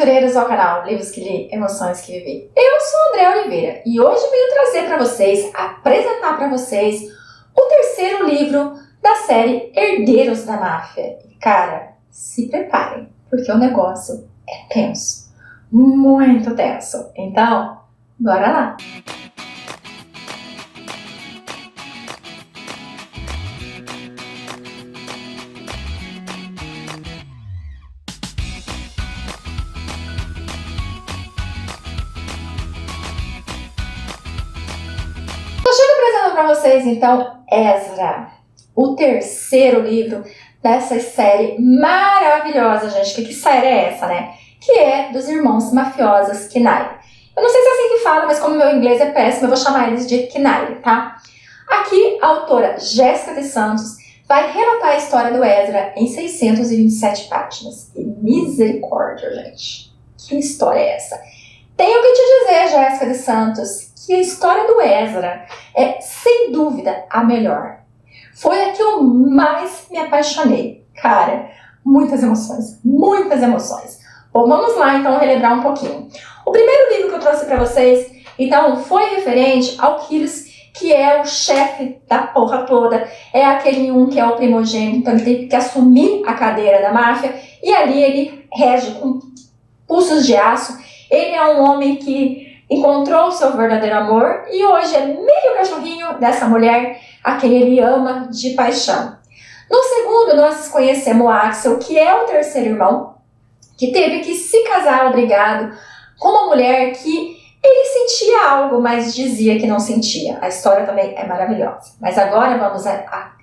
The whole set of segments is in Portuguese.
aventureiros ao canal Livros que Li, Emoções que Vivi. Eu sou André Oliveira e hoje venho trazer para vocês, apresentar para vocês o terceiro livro da série Herdeiros da Máfia. E cara, se preparem, porque o negócio é tenso, muito tenso. Então, bora lá! Para vocês então Ezra, o terceiro livro dessa série maravilhosa, gente. Que série é essa, né? Que é dos irmãos mafiosos Knightley. Eu não sei se é assim que fala, mas como meu inglês é péssimo, eu vou chamar eles de Knightley, tá? Aqui a autora Jéssica de Santos vai relatar a história do Ezra em 627 páginas. E misericórdia, gente. Que história é essa? Tenho que te dizer, Jéssica de Santos, que a história do Ezra é, sem dúvida, a melhor. Foi a que eu mais me apaixonei. Cara, muitas emoções, muitas emoções. Bom, vamos lá, então, relembrar um pouquinho. O primeiro livro que eu trouxe para vocês, então, foi referente ao Kylus, que é o chefe da porra toda. É aquele que é o primogênito, então ele tem que assumir a cadeira da máfia. E ali ele rege com pulsos de aço. Ele é um homem que encontrou o seu verdadeiro amor e hoje é meio cachorrinho dessa mulher a quem ele ama de paixão. No segundo, nós conhecemos o Axel, que é o terceiro irmão, que teve que se casar obrigado com uma mulher que ele sentia algo, mas dizia que não sentia. A história também é maravilhosa. Mas agora vamos à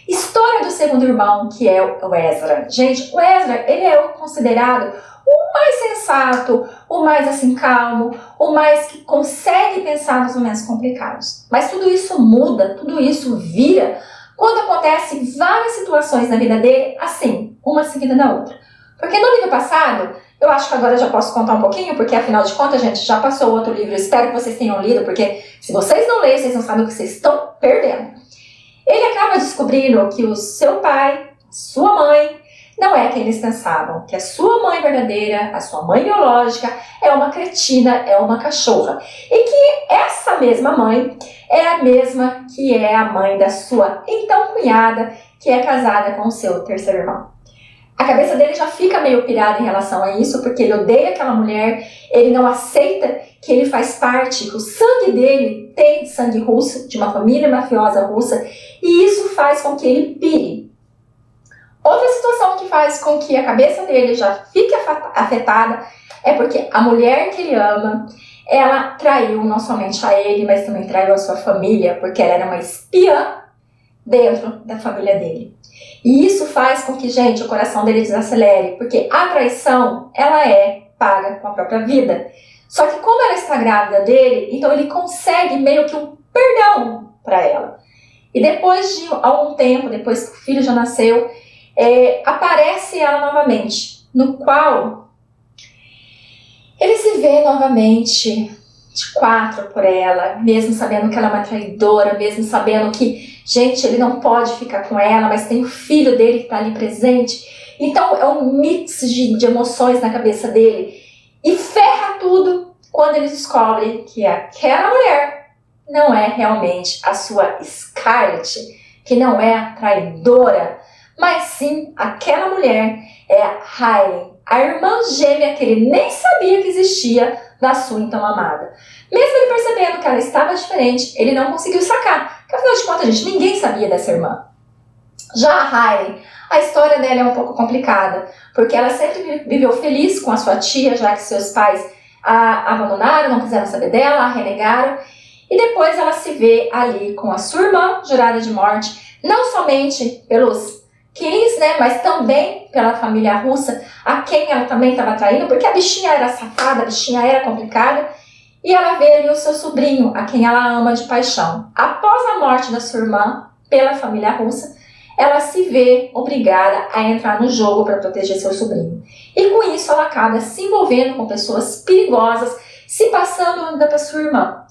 história do segundo irmão, que é o Ezra. Gente, o Ezra, ele é considerado o mais sensato, o mais assim calmo, o mais que consegue pensar nos momentos complicados. Mas tudo isso muda, tudo isso vira quando acontecem várias situações na vida dele, assim, uma seguida da outra. Porque no livro passado, eu acho que agora eu já posso contar um pouquinho, porque afinal de contas, gente, já passou outro livro, eu espero que vocês tenham lido, porque se vocês não lerem, vocês não sabem o que vocês estão perdendo. Ele acaba descobrindo que o seu pai, sua mãe, não é quem eles pensavam, que a sua mãe verdadeira, a sua mãe biológica, é uma cretina, é uma cachorra. E que essa mesma mãe é a mesma que é a mãe da sua então cunhada, que é casada com o seu terceiro irmão. A cabeça dele já fica meio pirada em relação a isso, porque ele odeia aquela mulher, ele não aceita que ele faz parte, que o sangue dele tem sangue russo, de uma família mafiosa russa, e isso faz com que ele pire. Outra situação que faz com que a cabeça dele já fique afetada é porque a mulher que ele ama, ela traiu não somente a ele, mas também traiu a sua família, porque ela era uma espiã dentro da família dele. E isso faz com que, gente, o coração dele desacelere, porque a traição, ela é paga com a própria vida. Só que como ela está grávida dele, então ele consegue meio que um perdão para ela. E depois de algum tempo, depois que o filho já nasceu, aparece ela novamente, no qual ele se vê novamente de quatro por ela, mesmo sabendo que ela é uma traidora, mesmo sabendo que, gente, ele não pode ficar com ela, mas tem o filho dele que está ali presente. Então é um mix de emoções na cabeça dele e ferra tudo quando ele descobre que aquela mulher não é realmente a sua Scarlett, que não é a traidora, mas sim, aquela mulher é a Riley, a irmã gêmea que ele nem sabia que existia da sua então amada. Mesmo ele percebendo que ela estava diferente, ele não conseguiu sacar, porque afinal de contas, gente, ninguém sabia dessa irmã. Já a Riley, a história dela é um pouco complicada, porque ela sempre viveu feliz com a sua tia, já que seus pais a abandonaram, não quiseram saber dela, a renegaram, e depois ela se vê ali com a sua irmã, jurada de morte, não somente pelos Kings, né, mas também pela família russa, a quem ela também estava traindo, porque a bichinha era safada, a bichinha era complicada, e ela vê ali o seu sobrinho, a quem ela ama de paixão. Após a morte da sua irmã, pela família russa, ela se vê obrigada a entrar no jogo para proteger seu sobrinho. E com isso ela acaba se envolvendo com pessoas perigosas, se passando ainda para sua irmã.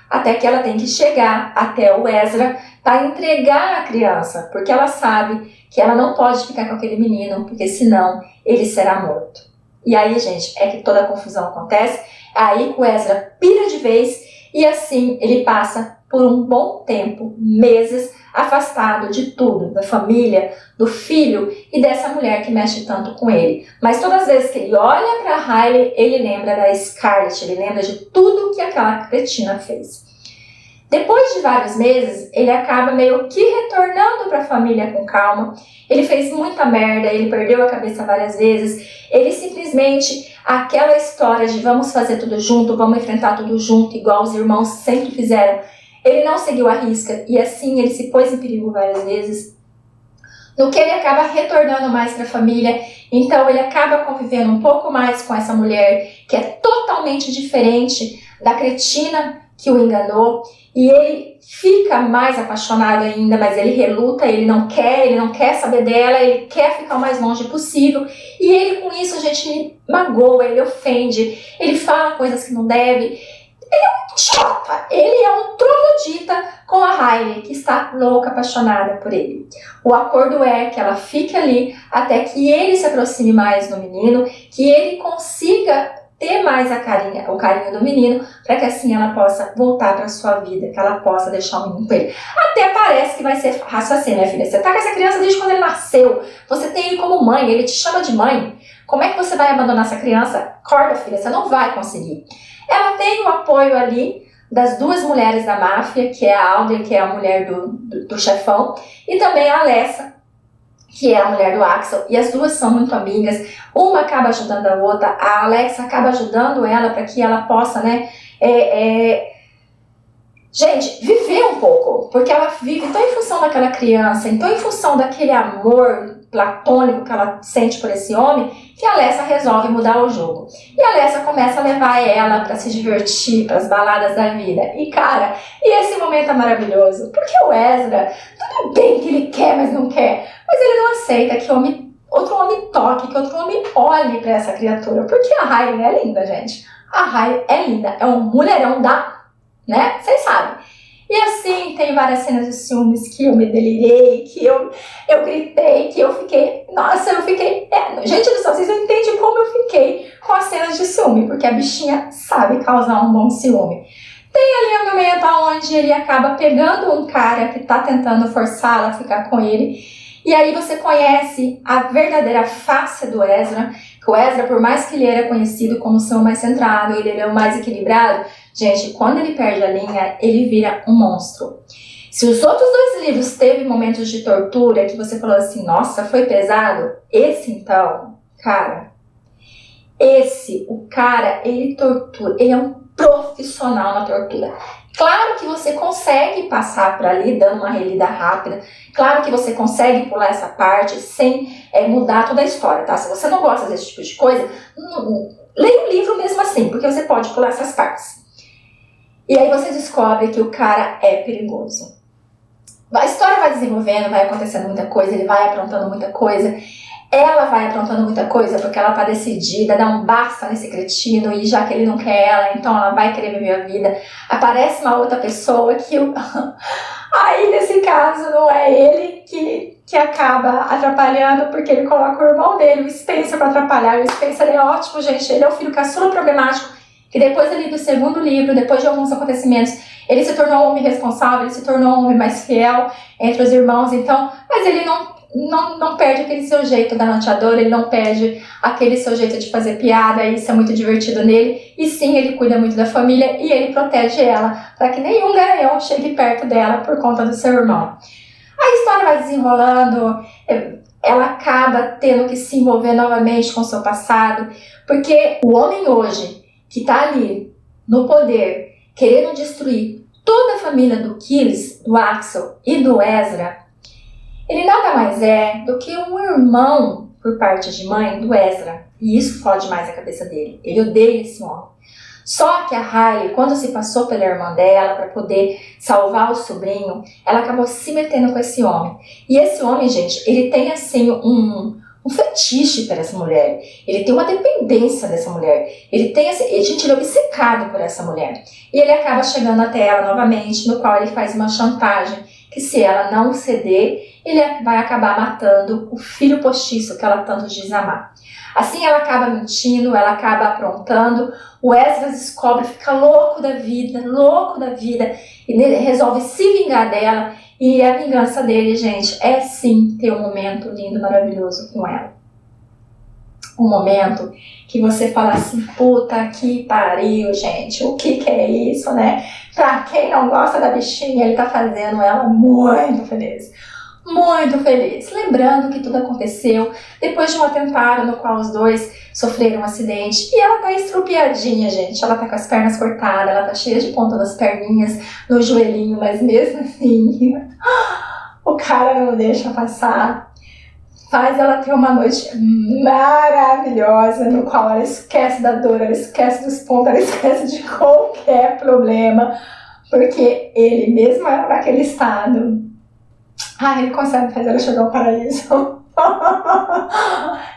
Até que ela tem que chegar até o Ezra para entregar a criança, porque ela sabe que ela não pode ficar com aquele menino, porque senão ele será morto. E aí, gente, é que toda a confusão acontece. É aí que o Ezra pira de vez e assim ele passa por um bom tempo, meses, afastado de tudo, da família, do filho e dessa mulher que mexe tanto com ele. Mas todas as vezes que ele olha para Riley, ele lembra da Scarlett, ele lembra de tudo que aquela cretina fez. Depois de vários meses, ele acaba meio que retornando para a família com calma. Ele fez muita merda, ele perdeu a cabeça várias vezes. Ele simplesmente, aquela história de vamos fazer tudo junto, vamos enfrentar tudo junto, igual os irmãos sempre fizeram, ele não seguiu a risca e assim ele se pôs em perigo várias vezes. No que ele acaba retornando mais para a família, então ele acaba convivendo um pouco mais com essa mulher que é totalmente diferente da cretina que o enganou, e ele fica mais apaixonado ainda, mas ele reluta, ele não quer saber dela, ele quer ficar o mais longe possível, e ele com isso, gente, ele magoa, ele ofende, ele fala coisas que não deve, ele é um idiota, ele é um troglodita com a Riley, que está louca, apaixonada por ele. O acordo é que ela fique ali até que ele se aproxime mais do menino, que ele consiga ter mais o carinho do menino, para que assim ela possa voltar para sua vida, que ela possa deixar o menino com ele. Até parece que vai ser fácil assim, minha filha. Você tá com essa criança desde quando ele nasceu, você tem ele como mãe, ele te chama de mãe. Como é que você vai abandonar essa criança? Acorda, filha, você não vai conseguir. Ela tem o apoio ali das duas mulheres da máfia, que é a Audrey, que é a mulher do chefão, e também a Alessa, que é a mulher do Axel, e as duas são muito amigas, uma acaba ajudando a outra, a Alexa acaba ajudando ela para que ela possa, né, gente, viver um pouco, porque ela vive tão em função daquela criança, então em função daquele amor platônico que ela sente por esse homem, que a Alessa resolve mudar o jogo. E a Alessa começa a levar ela para se divertir, para as baladas da vida. E cara, e esse momento é maravilhoso, porque o Ezra, tudo bem que ele quer, mas não quer, mas ele não aceita que outro homem toque, que outro homem olhe para essa criatura, porque a Riley é linda, gente. A Riley é linda, é um mulherão né? Vocês sabem. E assim, tem várias cenas de ciúmes que eu me delirei, que eu gritei, que eu fiquei... Nossa, eu fiquei... gente do céu, vocês não entendem como eu fiquei com as cenas de ciúme, porque a bichinha sabe causar um bom ciúme. Tem ali um momento onde ele acaba pegando um cara que tá tentando forçá-la a ficar com ele, e aí você conhece a verdadeira face do Ezra, que o Ezra, por mais que ele era conhecido como ser o mais centrado, ele era o mais equilibrado, gente, quando ele perde a linha, ele vira um monstro. Se os outros dois livros teve momentos de tortura que você falou assim, nossa, foi pesado, esse então, cara, o cara, ele tortura, ele é um profissional na tortura. Claro que você consegue passar por ali dando uma relida rápida, claro que você consegue pular essa parte sem mudar toda a história, tá? Se você não gosta desse tipo de coisa, leia o livro mesmo assim, porque você pode pular essas partes. E aí você descobre que o cara é perigoso. A história vai desenvolvendo, vai acontecendo muita coisa, ele vai aprontando muita coisa. Ela vai aprontando muita coisa porque ela tá decidida a dar um basta nesse cretino, e já que ele não quer ela, então ela vai querer viver a vida. Aparece uma outra pessoa que... Aí, nesse caso, não é ele que acaba atrapalhando, porque ele coloca o irmão dele, o Spencer, pra atrapalhar. O Spencer é ótimo, gente. Ele é o filho caçula problemático, que depois ali do segundo livro, depois de alguns acontecimentos, ele se tornou um homem responsável, ele se tornou um homem mais fiel entre os irmãos, então... Mas ele não perde aquele seu jeito galanteador, ele não perde aquele seu jeito de fazer piada, isso é muito divertido nele, e sim, ele cuida muito da família e ele protege ela, para que nenhum garanhão chegue perto dela por conta do seu irmão. A história vai desenrolando, ela acaba tendo que se envolver novamente com o seu passado, porque o homem hoje, que tá ali, no poder, querendo destruir toda a família do Kills, do Axel e do Ezra, ele nada mais é do que um irmão, por parte de mãe, do Ezra. E isso fode mais a cabeça dele. Ele odeia esse homem. Só que a Riley, quando se passou pela irmã dela para poder salvar o sobrinho, ela acabou se metendo com esse homem. E esse homem, gente, ele tem assim um fetiche para essa mulher. Ele tem uma dependência dessa mulher. Ele tem assim, ele é obcecado por essa mulher. E ele acaba chegando até ela novamente, no qual ele faz uma chantagem, que se ela não ceder, ele vai acabar matando o filho postiço que ela tanto diz amar. Assim ela acaba mentindo, ela acaba aprontando, o Esdras descobre, fica louco da vida, e resolve se vingar dela, e a vingança dele, gente, é sim ter um momento lindo, maravilhoso com ela. Um momento que você fala assim, puta que pariu, gente, o que é isso, né? Pra quem não gosta da bichinha, ele tá fazendo ela muito feliz. Muito feliz. Lembrando que tudo aconteceu depois de um atentado no qual os dois sofreram um acidente. E ela tá estrupiadinha, gente. Ela tá com as pernas cortadas, ela tá cheia de ponta das perninhas, no joelhinho, mas mesmo assim, o cara não deixa passar. Faz ela ter uma noite maravilhosa, no qual ela esquece da dor, ela esquece dos pontos, ela esquece de qualquer problema, porque ele, mesmo naquele estado, ele consegue fazer ela chegar ao paraíso.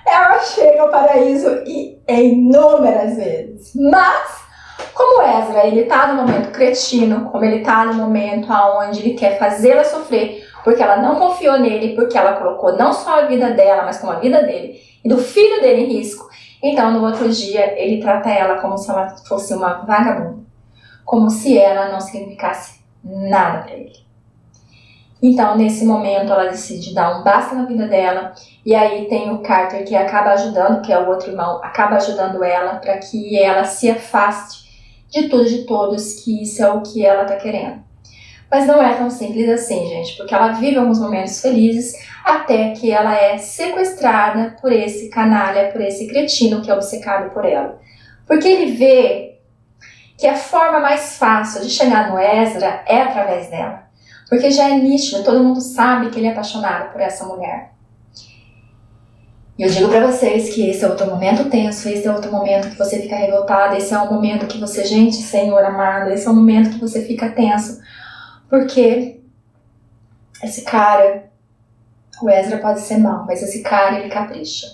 Ela chega ao paraíso e inúmeras vezes. Mas, como Ezra, ele tá no momento cretino, como ele tá no momento onde ele quer fazê-la sofrer, porque ela não confiou nele, porque ela colocou não só a vida dela, mas como a vida dele e do filho dele em risco. Então, no outro dia, ele trata ela como se ela fosse uma vagabunda, como se ela não significasse nada para ele. Então, nesse momento, ela decide dar um basta na vida dela, e aí tem o Carter que acaba ajudando, que é o outro irmão, acaba ajudando ela para que ela se afaste de tudo e de todos, que isso é o que ela tá querendo. Mas não é tão simples assim, gente, porque ela vive alguns momentos felizes até que ela é sequestrada por esse canalha, por esse cretino que é obcecado por ela. Porque ele vê que a forma mais fácil de chegar no Ezra é através dela. Porque já é nítido, todo mundo sabe que ele é apaixonado por essa mulher. E eu digo pra vocês que esse é outro momento tenso, esse é outro momento que você fica revoltada, esse é um momento que você, gente, Senhor amado, esse é um momento que você fica tenso. Porque esse cara, o Ezra pode ser mau, mas esse cara, ele capricha.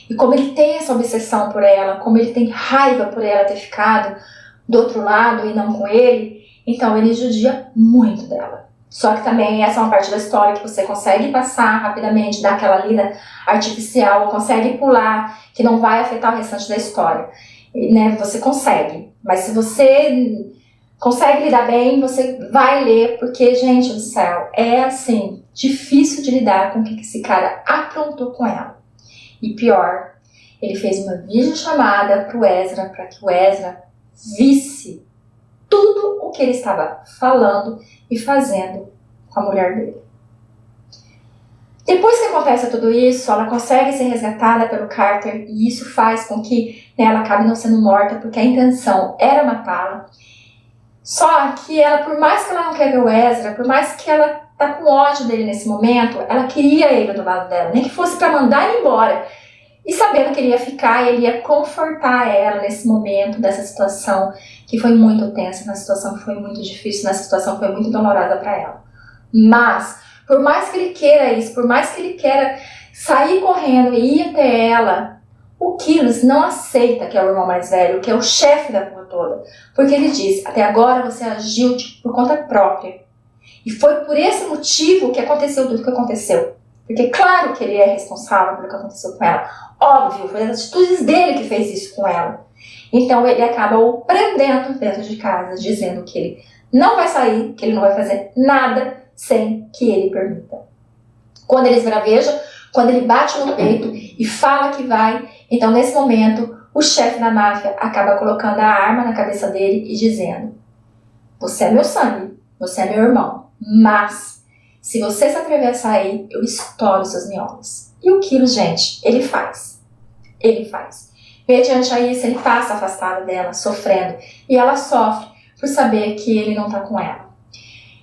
E como ele tem essa obsessão por ela, como ele tem raiva por ela ter ficado do outro lado e não com ele, então ele judia muito dela. Só que também essa é uma parte da história que você consegue passar rapidamente, dar aquela lida artificial, consegue pular, que não vai afetar o restante da história. E, né, você consegue. Mas se você consegue lidar bem, você vai ler, porque, gente do céu, é assim, difícil de lidar com o que esse cara aprontou com ela. E pior, ele fez uma videochamada pro Ezra, para que o Ezra visse tudo o que ele estava falando e fazendo com a mulher dele. Depois que acontece tudo isso, ela consegue ser resgatada pelo Carter, e isso faz com que, né, ela acabe não sendo morta, porque a intenção era matá-la. Só que ela, por mais que ela não quer ver o Ezra, por mais que ela tá com ódio dele nesse momento, ela queria ele do lado dela, nem que fosse para mandar ele embora. E sabendo que ele ia ficar, ele ia confortar ela nesse momento, dessa situação que foi muito tensa, nessa situação que foi muito difícil, nessa situação que foi muito dolorosa para ela. Mas, por mais que ele queira isso, por mais que ele queira sair correndo e ir até ela, o Kilos não aceita que é o irmão mais velho, que é o chefe da porra toda. Porque ele diz, até agora você agiu por conta própria. E foi por esse motivo que aconteceu tudo que aconteceu. Porque claro que ele é responsável pelo que aconteceu com ela. Óbvio, foi as atitudes dele que fez isso com ela. Então ele acaba o prendendo dentro de casa, dizendo que ele não vai sair, que ele não vai fazer nada sem que ele permita. Quando ele esbraveja, quando ele bate no peito e fala que vai, então nesse momento o chefe da máfia acaba colocando a arma na cabeça dele e dizendo: você é meu sangue, você é meu irmão, mas se você se atrever a sair, eu estouro seus miolos. E o Kilo, gente, ele faz. Ele faz. Mediante a isso, ele passa afastado dela, sofrendo, e ela sofre por saber que ele não tá com ela.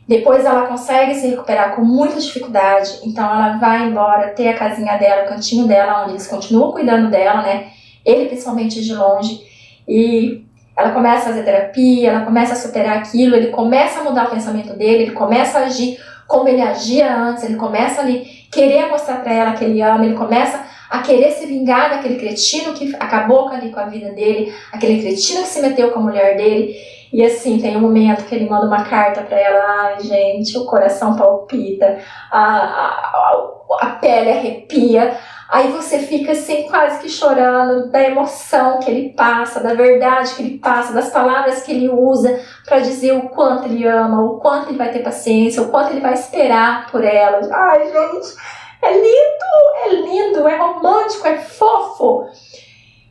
Depois ela consegue se recuperar com muita dificuldade, então ela vai embora, ter a casinha dela, o cantinho dela, onde eles continuam cuidando dela, né? Ele principalmente de longe, e ela começa a fazer terapia, ela começa a superar aquilo, ele começa a mudar o pensamento dele, ele começa a agir como ele agia antes, ele começa ali querer mostrar pra ela que ele ama, ele começa a querer se vingar daquele cretino que acabou ali com a vida dele, aquele cretino que se meteu com a mulher dele. E assim, tem um momento que ele manda uma carta pra ela, ai gente, o coração palpita, a pele arrepia. Aí você fica assim, quase que chorando da emoção que ele passa, da verdade que ele passa, das palavras que ele usa para dizer o quanto ele ama, o quanto ele vai ter paciência, o quanto ele vai esperar por ela. Ai, gente, é lindo, é romântico, é fofo.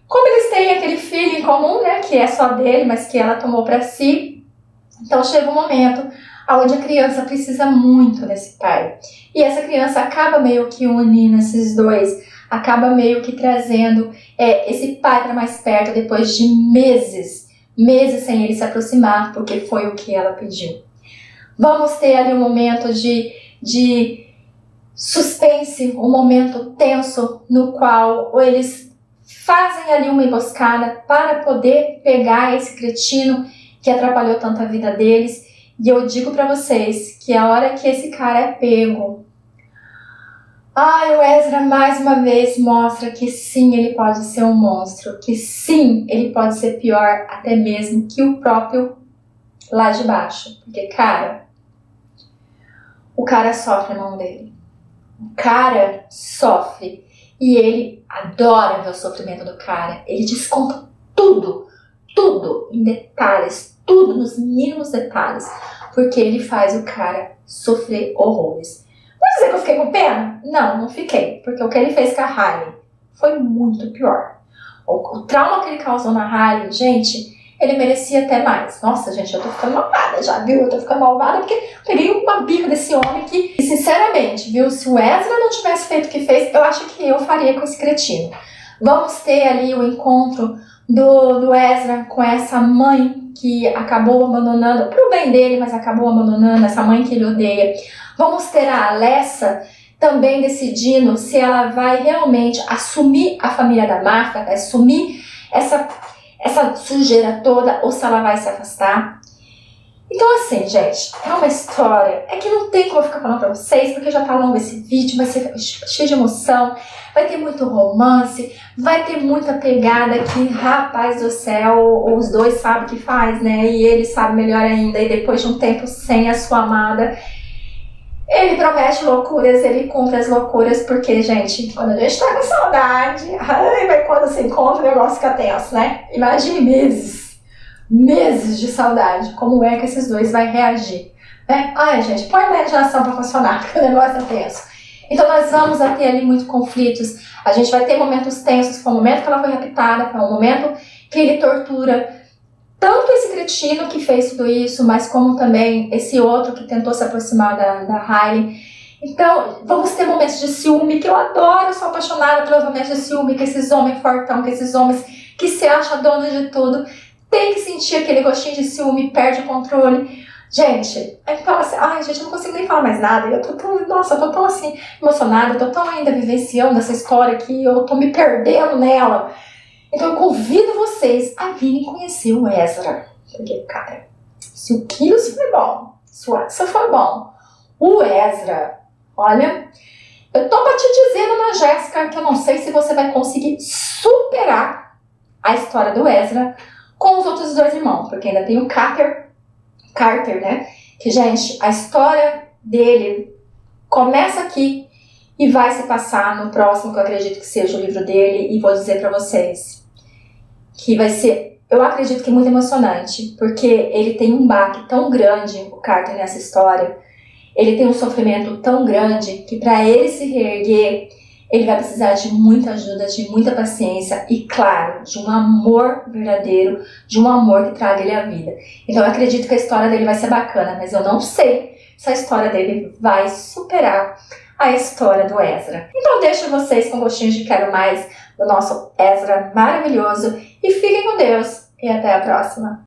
Como eles têm aquele filho em comum, né, que é só dele, mas que ela tomou para si, então chega um momento onde a criança precisa muito desse pai. E essa criança acaba meio que unindo esses dois, acaba meio que trazendo esse pai para mais perto depois de meses sem ele se aproximar, porque foi o que ela pediu. Vamos ter ali um momento de suspense, um momento tenso no qual eles fazem ali uma emboscada para poder pegar esse cretino que atrapalhou tanto a vida deles. E eu digo pra vocês que a hora que esse cara é pego, o Ezra mais uma vez mostra que sim, ele pode ser um monstro, que sim, ele pode ser pior até mesmo que o próprio lá de baixo. Porque, cara, o cara sofre na mão dele. O cara sofre. E ele adora ver o sofrimento do cara. Ele desconta tudo em detalhes, tudo nos mínimos detalhes, porque ele faz o cara sofrer horrores. Vou dizer que eu fiquei com pena? Não fiquei, porque o que ele fez com a Riley foi muito pior. O trauma que ele causou na Riley, gente, ele merecia até mais. Nossa, gente, eu tô ficando malvada já, viu? Eu tô ficando malvada porque eu peguei uma birra desse homem que, sinceramente, viu? Se o Ezra não tivesse feito o que fez, eu acho que eu faria com esse cretino. Vamos ter ali o encontro do Ezra com essa mãe que acabou abandonando, pro bem dele, mas acabou abandonando, essa mãe que ele odeia. Vamos ter a Alessa também decidindo se ela vai realmente assumir a família da Martha, assumir essa sujeira toda, ou se ela vai se afastar. Então assim, gente, é uma história, é que não tem como eu ficar falando pra vocês, porque já tá longo esse vídeo, vai ser cheio de emoção, vai ter muito romance, vai ter muita pegada que, rapaz do céu, os dois sabem o que faz, né, e ele sabe melhor ainda, e depois de um tempo sem a sua amada, ele promete loucuras, ele cumpre as loucuras, porque, gente, quando a gente tá com saudade, vai quando você encontra o negócio fica tenso, né, imagine meses de saudade, como é que esses dois vão reagir, né? Ai, gente, põe a imaginação para funcionar, porque o negócio é tenso. Então nós vamos ter ali muitos conflitos, a gente vai ter momentos tensos, foi o momento que ela foi raptada, foi o momento que ele tortura tanto esse cretino que fez tudo isso, mas como também esse outro que tentou se aproximar da Riley. Então, vamos ter momentos de ciúme, que eu adoro, eu sou apaixonada pelos momentos de ciúme, que esses homens fortão, que esses homens que se acham donos de tudo, tem que sentir aquele gostinho de ciúme, perde o controle. Gente, aí fala assim, ai gente, eu não consigo nem falar mais nada, eu tô tão assim, emocionada, eu tô tão ainda vivenciando essa história que eu tô me perdendo nela. Então eu convido vocês a virem conhecer o Ezra, porque, cara, se o Kylos foi bom, se o Axel foi bom, o Ezra, olha, eu tô pra te dizer, dona Jéssica, que eu não sei se você vai conseguir superar a história do Ezra com os outros dois irmãos, porque ainda tem o Carter, né? Que, gente, a história dele começa aqui e vai se passar no próximo, que eu acredito que seja o livro dele, e vou dizer pra vocês que vai ser, eu acredito que muito emocionante, porque ele tem um baque tão grande, o Carter, nessa história, ele tem um sofrimento tão grande que pra ele se reerguer, ele vai precisar de muita ajuda, de muita paciência e, claro, de um amor verdadeiro, de um amor que traga ele à vida. Então eu acredito que a história dele vai ser bacana, mas eu não sei se a história dele vai superar a história do Ezra. Então deixo vocês com gostinho de quero mais do nosso Ezra maravilhoso e fiquem com Deus e até a próxima.